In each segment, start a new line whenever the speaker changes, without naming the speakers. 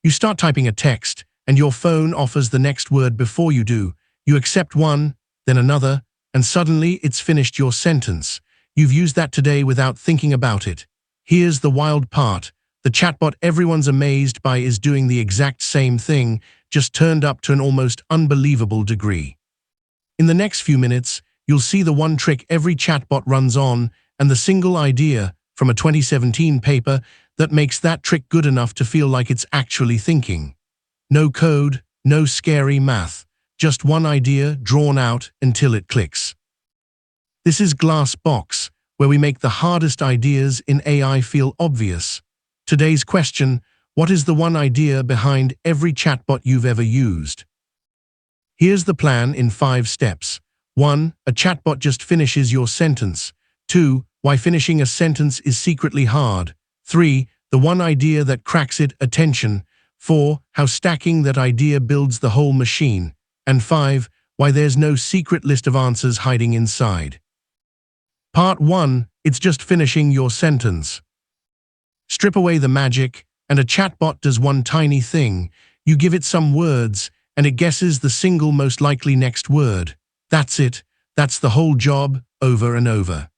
You start typing a text, and your phone offers the next word before you do. You accept one, then another, and suddenly it's finished your sentence. You've used that today without thinking about it. Here's the wild part. The chatbot everyone's amazed by is doing the exact same thing, just turned up to an almost unbelievable degree. In the next few minutes, you'll see the one trick every chatbot runs on and the single idea from a 2017 paper that makes that trick good enough to feel like it's actually thinking. No code, no scary math, just one idea drawn out until it clicks. This is Glass Box, where we make the hardest ideas in AI feel obvious. Today's question: what is the one idea behind every chatbot you've ever used? Here's the plan in 5 steps. 1. A chatbot just finishes your sentence. 2. Why finishing a sentence is secretly hard. 3. The one idea that cracks it, attention. 4. How stacking that idea builds the whole machine. And 5. Why there's no secret list of answers hiding inside. Part 1. It's just finishing your sentence. Strip away the magic, and a chatbot does one tiny thing. You give it some words, and it guesses the single most likely next word. That's it. That's the whole job, over and over.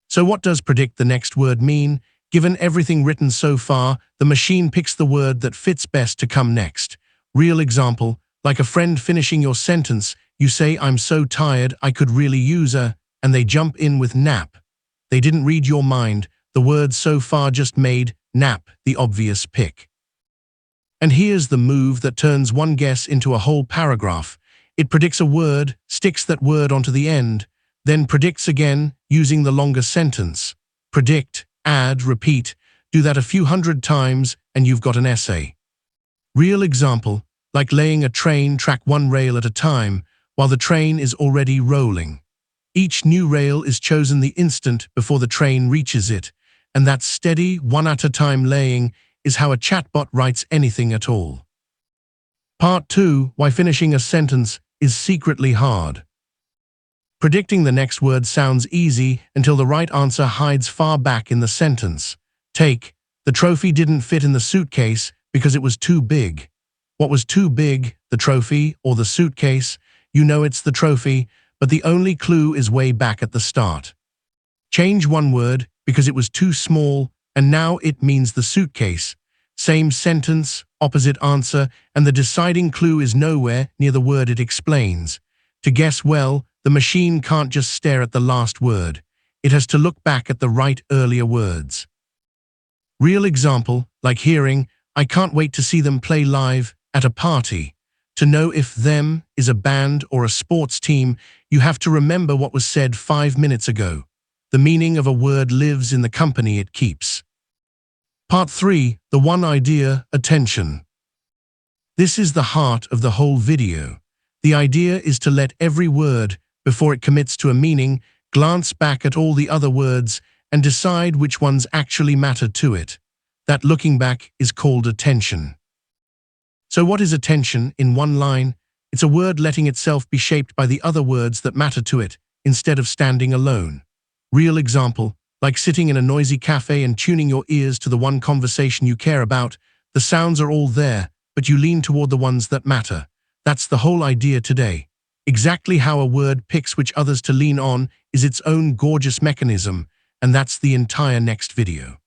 So what does predict the next word mean? Given everything written so far, the machine picks the word that fits best to come next. Real example, like a friend finishing your sentence, you say, "I'm so tired, I could really use a," and they jump in with nap. They didn't read your mind. The word so far just made nap the obvious pick. And here's the move that turns one guess into a whole paragraph. It predicts a word, sticks that word onto the end, then predicts again using the longer sentence. Predict, add, repeat. Do that a few hundred times and you've got an essay. Real example, like laying a train track one rail at a time while the train is already rolling. Each new rail is chosen the instant before the train reaches it, and that steady, one-at-a-time laying is how a chatbot writes anything at all. Part 2. Why finishing a sentence is secretly hard. Predicting the next word sounds easy until the right answer hides far back in the sentence. Take, the trophy didn't fit in the suitcase because it was too big. What was too big, the trophy or the suitcase? You know it's the trophy, but the only clue is way back at the start. Change one word because it was too small, and now it means the suitcase. Same sentence, opposite answer, and the deciding clue is nowhere near the word it explains. To guess well, the machine can't just stare at the last word. It has to look back at the right earlier words. Real example, like hearing, "I can't wait to see them play live at a party." To know if them is a band or a sports team, you have to remember what was said 5 minutes ago. The meaning of a word lives in the company it keeps. Part 3. The one idea, attention. This is the heart of the whole video. The idea is to let every word, before it commits to a meaning, glance back at all the other words and decide which ones actually matter to it. That looking back is called attention. So what is attention in one line? It's a word letting itself be shaped by the other words that matter to it, instead of standing alone. Real example, like sitting in a noisy cafe and tuning your ears to the one conversation you care about. The sounds are all there, but you lean toward the ones that matter. That's the whole idea today. Exactly how a word picks which others to lean on is its own gorgeous mechanism, and that's the entire next video.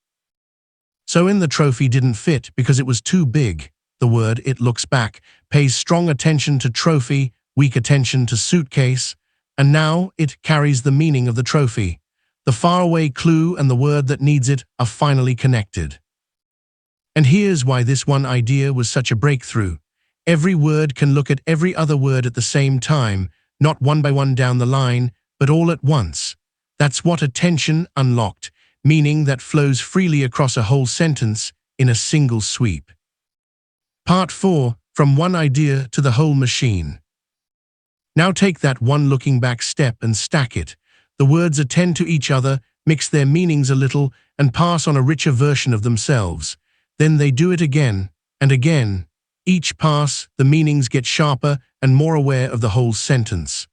So in the trophy didn't fit because it was too big. The word, it looks back, pays strong attention to trophy, weak attention to suitcase, and now it carries the meaning of the trophy. The faraway clue and the word that needs it are finally connected. And here's why this one idea was such a breakthrough. Every word can look at every other word at the same time, not one by one down the line, but all at once. That's what attention unlocked, meaning that flows freely across a whole sentence in a single sweep. Part 4. From one idea to the whole machine. Now take that one looking back step and stack it. The words attend to each other, mix their meanings a little, and pass on a richer version of themselves. Then they do it again and again. Each pass, the meanings get sharper and more aware of the whole sentence.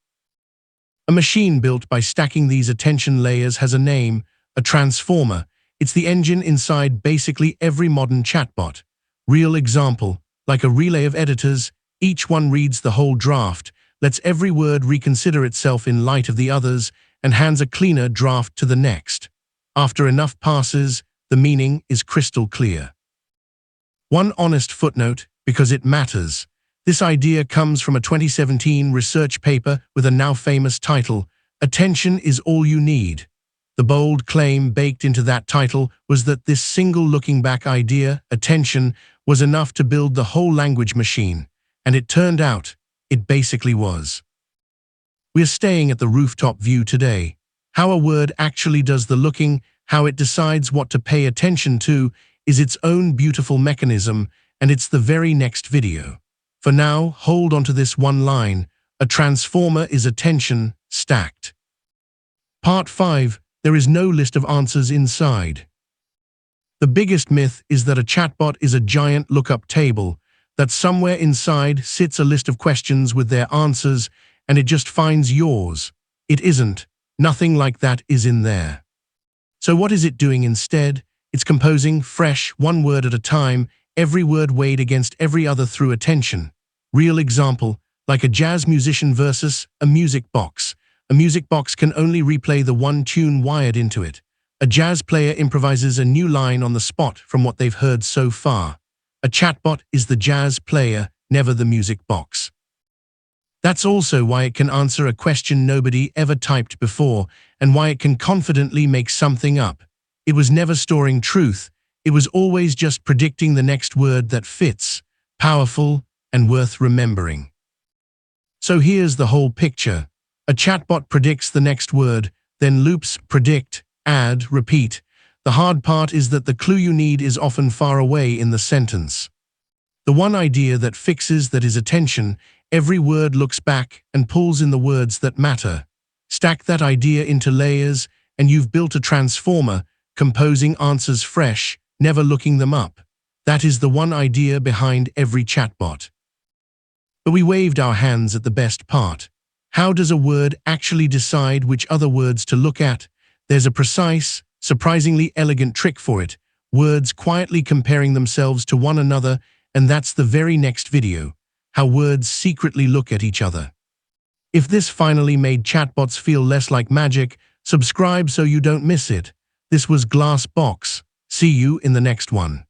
A machine built by stacking these attention layers has a name, a transformer. It's the engine inside basically every modern chatbot. Real example, like a relay of editors, each one reads the whole draft, lets every word reconsider itself in light of the others, and hands a cleaner draft to the next. After enough passes, the meaning is crystal clear. One honest footnote, because it matters. This idea comes from a 2017 research paper with a now famous title, "Attention is all you need." The bold claim baked into that title was that this single looking back idea, attention, was enough to build the whole language machine, and it turned out, it basically was. We're staying at the rooftop view today. How a word actually does the looking, how it decides what to pay attention to, is its own beautiful mechanism, and it's the very next video. For now, hold on to this one line: a transformer is attention stacked. Part 5. There is no list of answers inside. The biggest myth is that a chatbot is a giant lookup table, that somewhere inside sits a list of questions with their answers, and it just finds yours. It isn't. Nothing like that is in there. So what is it doing instead? It's composing fresh, one word at a time, every word weighed against every other through attention. Real example, like a jazz musician versus a music box. A music box can only replay the one tune wired into it. A jazz player improvises a new line on the spot from what they've heard so far. A chatbot is the jazz player, never the music box. That's also why it can answer a question nobody ever typed before, and why it can confidently make something up. It was never storing truth. It was always just predicting the next word that fits, powerful, and worth remembering. So here's the whole picture. A chatbot predicts the next word, then loops, predict, add, repeat. The hard part is that the clue you need is often far away in the sentence. The one idea that fixes that is attention. Every word looks back and pulls in the words that matter. Stack that idea into layers, and you've built a transformer, composing answers fresh, never looking them up. That is the one idea behind every chatbot. But we waved our hands at the best part. How does a word actually decide which other words to look at? There's a precise, surprisingly elegant trick for it. Words quietly comparing themselves to one another, and that's the very next video. How words secretly look at each other. If this finally made chatbots feel less like magic, subscribe so you don't miss it. This was Glass Box. See you in the next one.